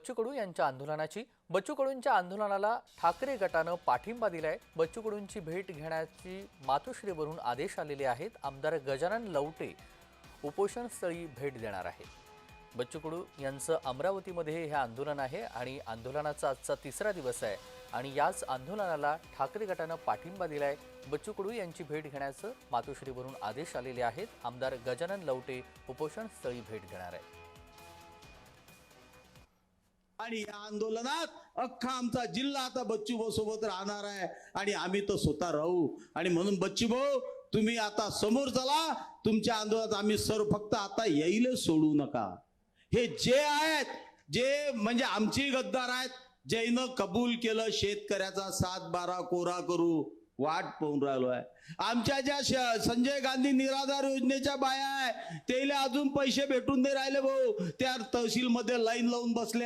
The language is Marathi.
बच्चू कडू यांच्या आंदोलनाची। बच्चू कडूंच्या आंदोलनाला ठाकरे गटानं पाठिंबा दिलाय। बच्चू कडूंची भेट घेण्याची मातोश्रीवरून आदेश आलेले आहेत। आमदार गजानन लवटे उपोषण स्थळी भेट देणार आहेत। बच्चू कडू यांचं अमरावतीमध्ये हे आंदोलन आहे आणि आंदोलनाचा आजचा तिसरा दिवस आहे आणि याच आंदोलनाला ठाकरे गटानं पाठिंबा दिलाय। बच्चू कडू यांची भेट घेण्याचं मातोश्रीवरून आदेश आलेले आहेत। आमदार गजानन लवटे उपोषण स्थळी भेट घेणार आहेत। आणि या आंदोलनात अख्खा आमचा जिल्हा आता बच्चू भाऊ सोबत राहणार आहे आणि आम्ही तो स्वतः राहू। आणि म्हणून बच्चू भाऊ तुम्ही आता समोर चला, तुमच्या आंदोलनात आम्ही सर्व फक्त आता येईल सोडू नका। हे जे आहेत जे म्हणजे आमची गद्दार आहेत, जैनं कबूल केलं शेतकऱ्याचा 7-12 कोरा करू वाट पाहून राहिलो आहे। आमच्या ज्या संजय गांधी निराधार योजनेच्या बाया आहे त्याला अजून पैसे भेटून दे राहिले भाऊ, त्या तहसील मध्ये लाईन लावून बसल्या।